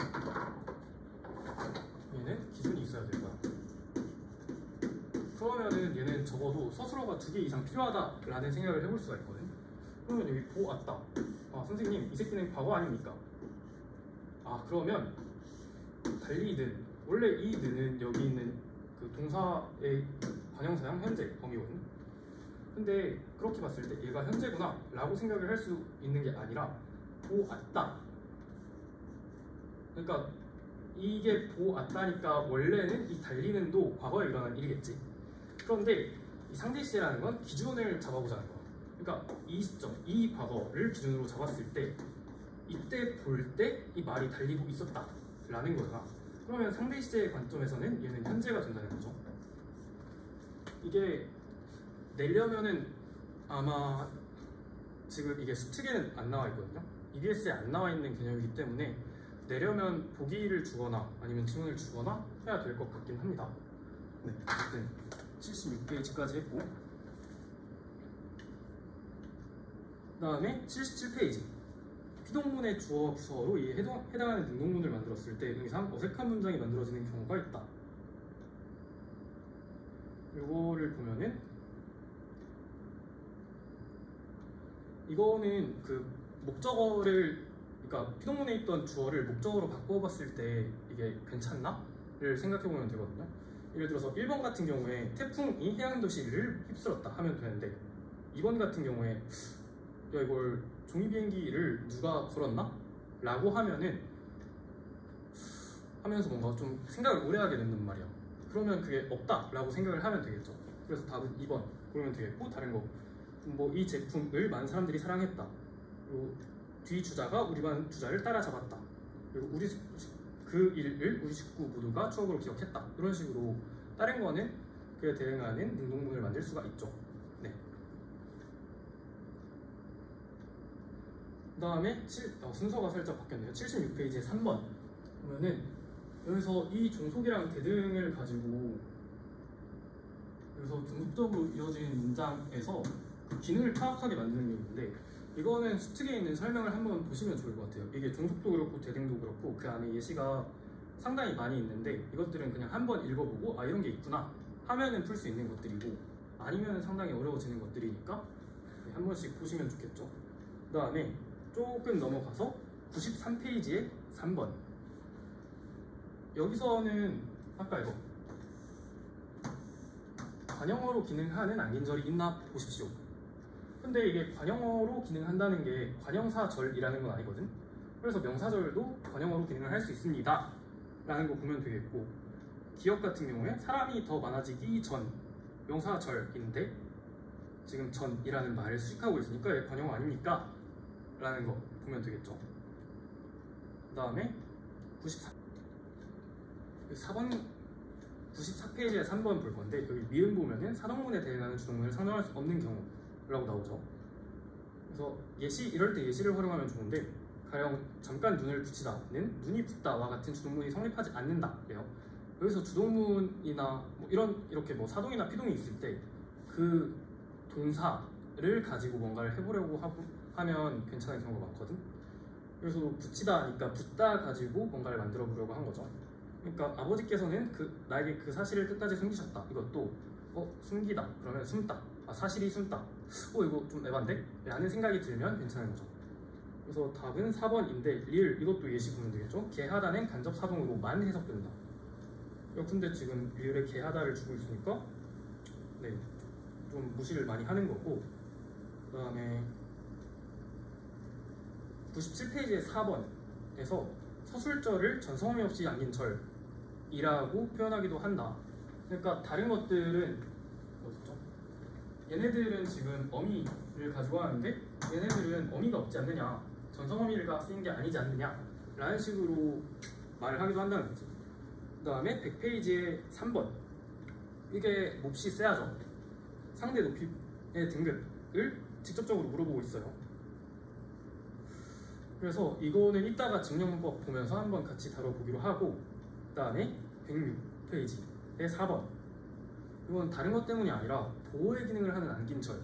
얘는 기준이 있어야 될 거야. 그러면은 얘는 적어도 서술어가 2개 이상 필요하다라는 생각을 해볼 수가 있거든. 그러면 여기 보았다. 선생님 이 새끼는 과거 아닙니까? 그러면 달리든, 원래 이 느는 여기 있는 그 동사의 관형사형 현재 범위거든. 근데 그렇게 봤을 때 얘가 현재구나 라고 생각을 할 수 있는 게 아니라 보았다. 그러니까 이게 보았다니까 원래는 이 달리는도 과거에 일어난 일이겠지. 그런데 이 상대 시제라는 건 기준을 잡아보자는 거야. 그러니까 이 시점, 이 과거를 기준으로 잡았을 때 이때 볼 때 이 말이 달리고 있었다 라는 거잖아. 그러면 상대 시제의 관점에서는 얘는 현재가 된다는 거죠. 이게 내려면은 아마 지금 이게 수특에는 안 나와 있거든요. EBS에 안 나와 있는 개념이기 때문에 내려면 보기를 주거나 아니면 지문을 주거나 해야 될 것 같긴 합니다. 네, 어쨌든 76페이지까지 했고, 그 다음에 77페이지 피동문의 주어 부서로 이에 해당하는 능동문을 만들었을 때 의상 어색한 문장이 만들어지는 경우가 있다. 이거를 보면은 이거는 그 목적어를, 그러니까 피동문에 있던 주어를 목적어로 바꿔봤을 때 이게 괜찮나? 를 생각해보면 되거든요. 예를 들어서 1번 같은 경우에 태풍이 해양도시를 휩쓸었다 하면 되는데, 2번 같은 경우에 야 이걸 종이비행기를 누가 걸었나? 라고 하면은 하면서 뭔가 좀 생각을 오래 하게 된단 말이야. 그러면 그게 없다 라고 생각을 하면 되겠죠. 그래서 답은 2번 그러면 되겠고, 다른 거 뭐 이 제품을 많은 사람들이 사랑했다, 그리고 뒤 주자가 우리 반 주자를 따라잡았다, 그리고 그 일을 우리 식구 모두가 추억으로 기억했다, 이런 식으로 다른 거는 그에 대응하는 능동문을 만들 수가 있죠. 네. 그 다음에 순서가 살짝 바뀌었네요. 76페이지에 3번 보면은 여기서 이 종속이랑 대등을 가지고 여기서 중립적으로 이어진 문장에서 그 기능을 파악하게 만드는 게 있는데, 이거는 수특에 있는 설명을 한번 보시면 좋을 것 같아요. 이게 종속도 그렇고 대등도 그렇고 그 안에 예시가 상당히 많이 있는데, 이것들은 그냥 한번 읽어보고 이런 게 있구나 하면은 풀 수 있는 것들이고, 아니면 상당히 어려워지는 것들이니까 한 번씩 보시면 좋겠죠. 그 다음에 조금 넘어가서 93페이지에 3번, 여기서는 아까 이거 관형어로 기능하는 안긴절이 있나 보십시오. 근데 이게 관형어로 기능한다는 게 관형사절이라는 건 아니거든. 그래서 명사절도 관형어로 기능을 할 수 있습니다 라는 거 보면 되겠고, 기억 같은 경우에 사람이 더 많아지기 전 명사절인데 지금 전이라는 말을 수식하고 있으니까 이게 관형어 아닙니까? 라는 거 보면 되겠죠. 그 다음에 94페이지에 3번 볼 건데, 여기 미음 보면은 사동문에 대응하는 주동문을 상정할 수 없는 경우라고 나오죠. 그래서 이럴 때 예시를 활용하면 좋은데, 가령 잠깐 눈을 붙이다는 눈이 붓다와 같은 주동문이 성립하지 않는다래요. 여기서 주동문이나 뭐 이렇게 뭐 사동이나 피동이 있을 때 그 동사를 가지고 뭔가를 해보려고 하면 괜찮은 경우가 많거든. 그래서 붙이다 하니까 붙다 가지고 뭔가를 만들어 보려고 한 거죠. 그러니까 아버지께서는 나에게 그 사실을 끝까지 숨기셨다. 이것도 숨기다 그러면 숨다, 사실이 숨다, 이거 좀 에반데? 라는 생각이 들면 괜찮은 거죠. 그래서 답은 4번인데 리을 이것도 예시 보면 되겠죠. 개하다는 간접 사동으로만 해석된다. 근데 지금 리을에 개하다를 주고 있으니까 네, 좀 무시를 많이 하는 거고, 그 다음에 97페이지의 4번에서 서술절을 전성어미 없이 안긴 절이라고 표현하기도 한다. 그러니까 다른 것들은 어딨죠? 얘네들은 지금 어미를 가지고 하는데 얘네들은 어미가 없지 않느냐, 전성어미가 쓰인 게 아니지 않느냐 라는 식으로 말을 하기도 한다는 거지. 그 다음에 100페이지의 3번, 이게 몹시 세하죠. 상대 높이의 등급을 직접적으로 물어보고 있어요. 그래서 이거는 이따가 증명문법 보면서 한번 같이 다뤄보기로 하고, 그 다음에 106페이지의 4번, 이건 다른 것 때문이 아니라 보호의 기능을 하는 안긴절.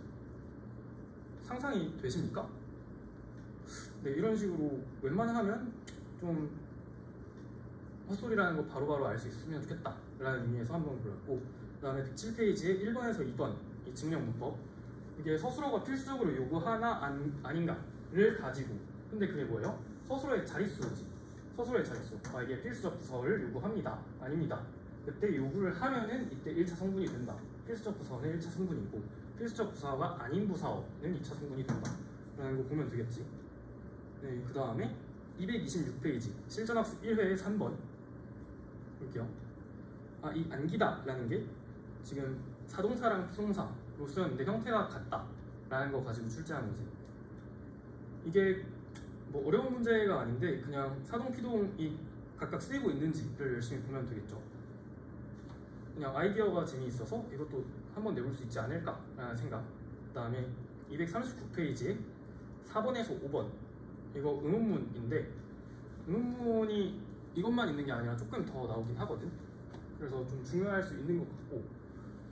상상이 되십니까? 네, 이런 식으로 웬만하면 좀 헛소리라는 거 바로바로 알 수 있으면 좋겠다 라는 의미에서 한번 골랐고, 그 다음에 107페이지에 1번에서 2번 이 증명문법, 이게 서술어가 필수적으로 요구하나 아닌가를 가지고, 근데 그게 뭐예요? 서술어의 자릿수지. 서술어의 자릿수. 이게 필수적 부서를 요구합니다, 아닙니다. 그때 요구를 하면은 이때 1차 성분이 된다. 필수적 부서는 1차 성분이고 필수적 부서가 아닌 부서는 2차 성분이 된다 라는 거 보면 되겠지. 네, 그 다음에 226페이지 실전학습 1회의 3번 볼게요. 이 안기다 라는 게 지금 사동사랑 피동사로 쓰였는데 형태가 같다 라는 거 가지고 출제한 거지. 이게 뭐 어려운 문제가 아닌데 그냥 사동, 피동이 각각 쓰이고 있는지를 열심히 보면 되겠죠. 그냥 아이디어가 재미있어서 이것도 한번 내볼 수 있지 않을까 라는 생각. 그 다음에 239페이지에 4번에서 5번, 이거 의문문인데 의문문이 이것만 있는 게 아니라 조금 더 나오긴 하거든. 그래서 좀 중요할 수 있는 것 같고,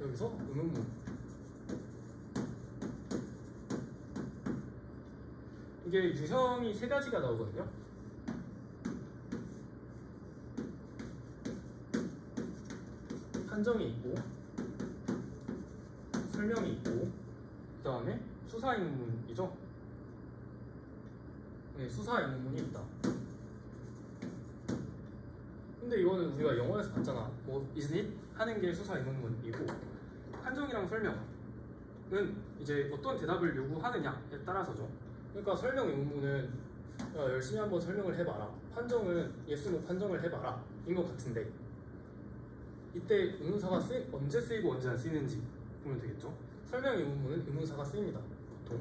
여기서 의문문, 이게 유형이 3가지가 나오거든요. 판정이 있고 설명이 있고 그 다음에 수사 의문문이죠. 네, 수사 의문문이 있다. 근데 이거는 우리가 영어에서 봤잖아. 뭐 is it? 하는 게 수사 의문문이고, 판정이랑 설명은 이제 어떤 대답을 요구하느냐에 따라서죠. 그러니까 설명 의문문은 열심히 한번 설명을 해봐라, 판정은 yes, no 판정을 해봐라 인 것 같은데, 이때 의문사가 언제 쓰이고 언제 안 쓰이는지 보면 되겠죠. 설명 의문문은 의문사가 쓰입니다, 보통.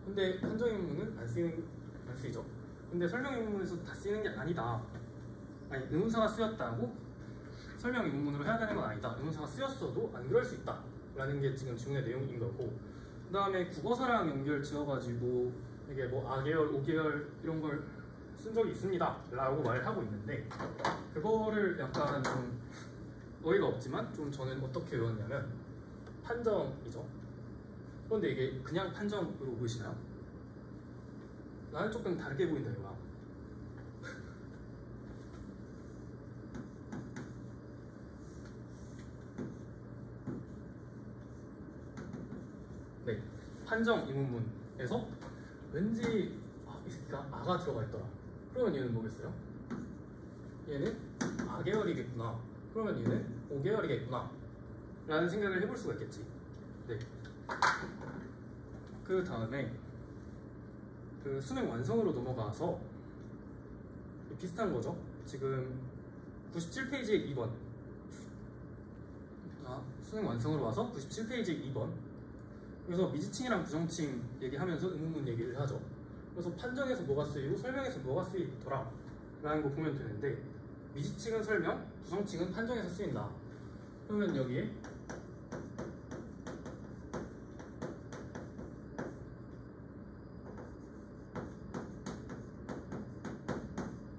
근데 판정 의문문은 안 쓰이죠. 근데 설명 의문문에서 다 쓰이는 게 아니다. 아니, 의문사가 쓰였다고 설명 의문문으로 해야 되는 건 아니다. 의문사가 쓰였어도 안 그럴 수 있다 라는 게 지금 질문의 내용인 거고, 그 다음에 국어사랑 연결 지어가지고 이게 뭐 아계열, 오계열 이런 걸 쓴 적이 있습니다 라고 말을 하고 있는데, 그거를 약간 좀 어이가 없지만 좀 저는 어떻게 외웠냐면 판정이죠. 그런데 이게 그냥 판정으로 보이시나요? 나는 조금 다르게 보인다 이거야. 네, 판정 의문문에서 왠지 이 새끼가 아가 들어가 있더라. 그러면 얘는 뭐겠어요? 얘는 아계열이겠구나. 그러면 얘는 오계열이겠구나 라는 생각을 해볼 수가 있겠지. 네. 그 다음에 그 수능 완성으로 넘어가서 비슷한 거죠. 지금 97페이지에 2번, 수능 완성으로 와서 97페이지에 2번, 그래서 미지칭이랑 부정칭 얘기하면서 의문문 얘기를 하죠. 그래서 판정에서 뭐가 쓰이고 설명에서 뭐가 쓰이더라 라는 거 보면 되는데, 미지칭은 설명, 부정칭은 판정에서 쓰인다. 그러면 여기에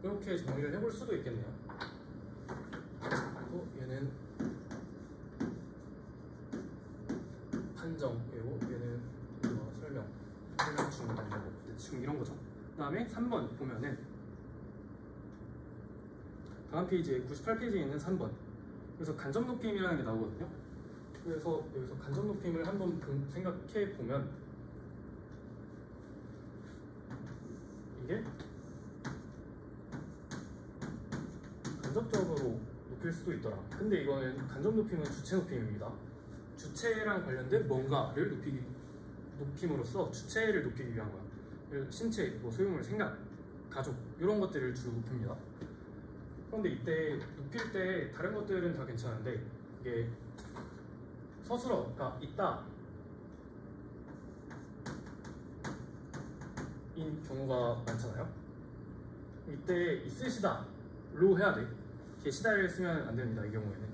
이렇게 정리를 해볼 수도 있겠네요. 그리고 얘는 판정이고 얘는 설명, 설명충 대충 이런 거죠. 그 다음에 3번 보면은 다음 페이지에 98페이지에 있는 3번, 그래서 간접 높임이라는 게 나오거든요. 그래서 여기서 간접 높임을 한번 생각해 보면 이게 간접적으로 높일 수도 있더라. 근데 이거는 간접 높임은 주체 높임입니다. 주체랑 관련된 뭔가를 높임으로써 주체를 높이기 위한 거야. 신체, 뭐 소유물, 생각, 가족 이런 것들을 주로 높입니다. 그런데 이때 높일 때 다른 것들은 다 괜찮은데 이게 서술어가 있다 인 경우가 많잖아요. 이때 있으시다로 해야 돼. 계시다를 쓰면 안 됩니다. 이 경우에는.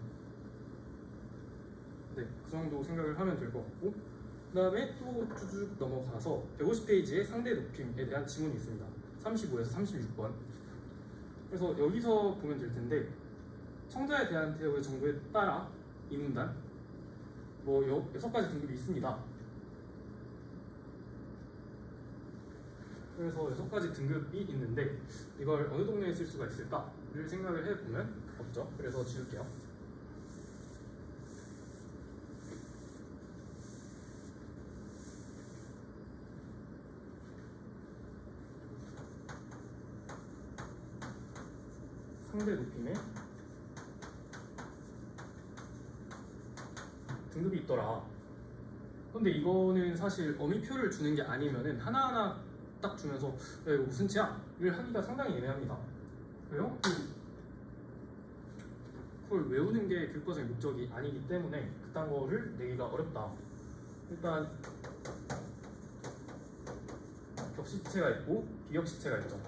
네, 그 정도 생각을 하면 될 것 같고, 그 다음에 또 쭉 넘어가서 150페이지에 상대 높임에 대한 지문이 있습니다. 35에서 36번. 그래서 여기서 보면 될 텐데, 청자에 대한 대우의 정도에 따라 이 문단 뭐 6가지 등급이 있습니다. 그래서 6가지 등급이 있는데 이걸 어느 동네에 쓸 수가 있을까를 생각을 해보면 없죠. 그래서 지울게요. 상대 높임에 등급이 있더라. 근데 이거는 사실 어미표를 주는 게 아니면은 하나하나 딱 주면서 야 이거 무슨 치야?를 하기가 상당히 애매합니다. 왜요? 그걸 외우는 게 교과서의 목적이 아니기 때문에 그딴 거를 내기가 어렵다. 일단 격시체가 있고 비격시체가 있죠.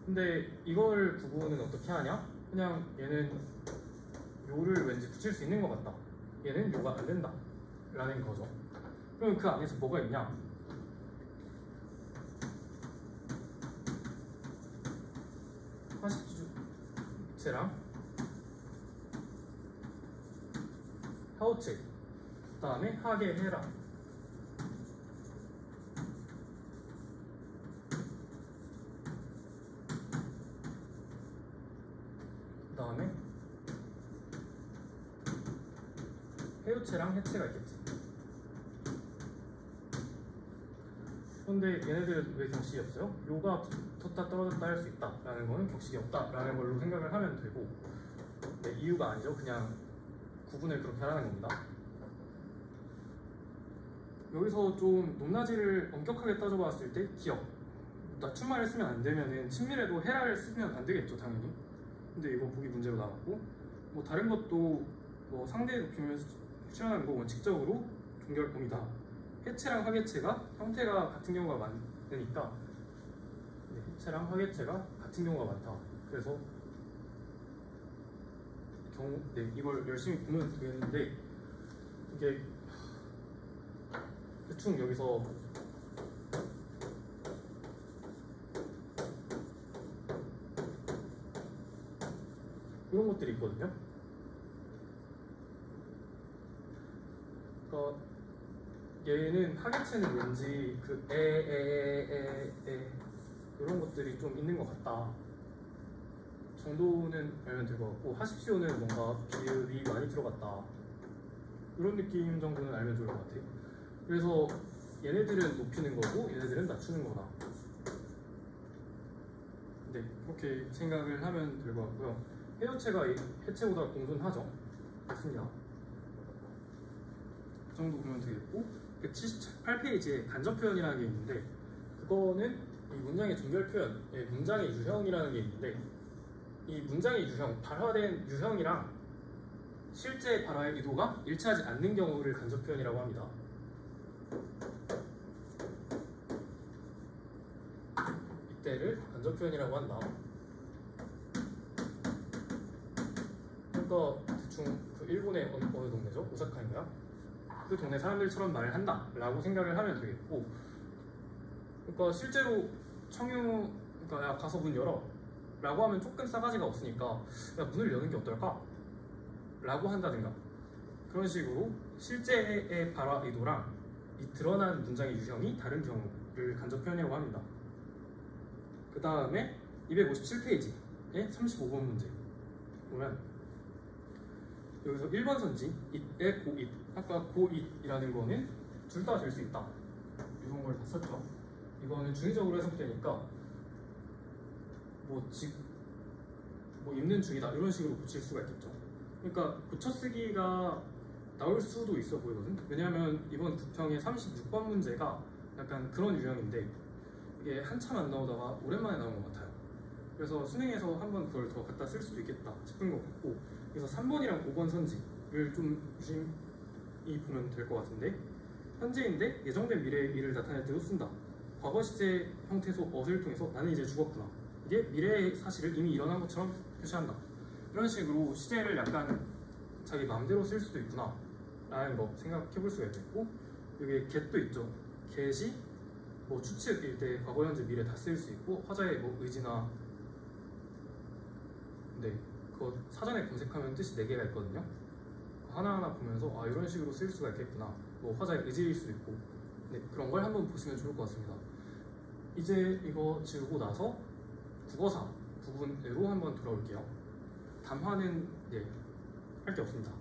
근데 이걸 구분은 어떻게 하냐? 그냥 얘는 요를 왠지 붙일 수 있는 것 같다. 얘는 요가 안 된다. 라는 거죠. 그럼 그 안에서 뭐가 있냐? 화식주체랑 하우체, 그 다음에 하게 해라. 그 다음에 해우체랑 해체가 있겠지. 근데 얘네들은 왜 격식이 없어요? 요가 붙었다 떨어졌다 할 수 있다 라는 거는 격식이 없다 라는 걸로 생각을 하면 되고, 네, 이유가 아니죠. 그냥 구분을 그렇게 하라는 겁니다. 여기서 좀 높낮이를 엄격하게 따져봤을 때 기억, 낮춤말을 쓰면 안 되면은 친밀해도 헤라를 쓰면 안 되겠죠, 당연히. 근데 이거 보기 문제로 나왔고, 뭐 다른 것도 뭐 상대 높임을 수행하는 거 원칙적으로 종결범이다. 해체랑 화개체가 형태가 같은 경우가 많으니까, 네, 해체랑 화개체가 같은 경우가 많다. 그래서 네, 이걸 열심히 보면 되겠는데, 이게 대충 여기서 이런 것들이 있거든요. 그러니까 얘는 하객체는 왠지 그 이런 것들이 좀 있는 것 같다 정도는 알면 될 것 같고, 하십시오는 뭔가 비읍이 많이 들어갔다 이런 느낌 정도는 알면 좋을 것 같아요. 그래서 얘네들은 높이는 거고 얘네들은 낮추는 거다. 네, 그렇게 생각을 하면 될 것 같고요. 해여체가 해체보다 공손하죠. 됐습니다. 그 정도 보면 되겠고, 178페이지에 간접 표현이라는 게 있는데, 그거는 이 문장의 종결 표현, 문장의 유형이라는 게 있는데, 이 문장의 유형, 발화된 유형이랑 실제 발화의 의도가 일치하지 않는 경우를 간접 표현이라고 합니다. 이때를 간접 표현이라고 한다. 그러니까 대충 그 일본의 어느 동네죠? 오사카인가요? 그 동네 사람들처럼 말을 한다 라고 생각을 하면 되겠고, 그러니까 실제로 그러니까 야 가서 문 열어 라고 하면 조금 싸가지가 없으니까 야 문을 여는 게 어떨까? 라고 한다든가, 그런 식으로 실제의 발화 의도랑 이 드러난 문장의 유형이 다른 경우를 간접 표현이라고 합니다. 그 다음에 257페이지에 35번 문제 보면, 여기서 1번 선지, it의 고it, 아까 고it이라는 거는 둘 다 될 수 있다 이런 걸 봤었죠. 이거는 중의적으로 해석되니까 뭐 입는 중이다 이런 식으로 붙일 수가 있겠죠. 그러니까 고쳐쓰기가 나올 수도 있어 보이거든. 왜냐하면 이번 부평의 36번 문제가 약간 그런 유형인데 이게 한참 안 나오다가 오랜만에 나온 것 같아요. 그래서 수능에서 한번 그걸 더 갖다 쓸 수도 있겠다 싶은 것 같고, 그래서 3번이랑 5번 선지를 좀 유심히 보면 될 것 같은데, 현재인데 예정된 미래의 일을 나타낼 때도 쓴다. 과거 시제 형태소 어를 통해서 나는 이제 죽었구나. 이게 미래의 사실을 이미 일어난 것처럼 표시한다. 이런 식으로 시제를 약간 자기 마음대로 쓸 수도 있구나 라는 거 생각해 볼 수가 있고, 여기 get도 있죠. get이 뭐 추측일 때 과거, 현재, 미래 다 쓸 수 있고, 화자의 뭐 의지나, 네, 그거 사전에 검색하면 뜻이 4개가 있거든요. 하나하나 보면서 아, 이런 식으로 쓸 수가 있겠구나. 뭐 화자의 의지일 수도 있고, 네, 그런 걸 한번 보시면 좋을 것 같습니다. 이제 이거 지우고 나서 국어사 부분으로 한번 돌아올게요. 담화는 할 게 없습니다.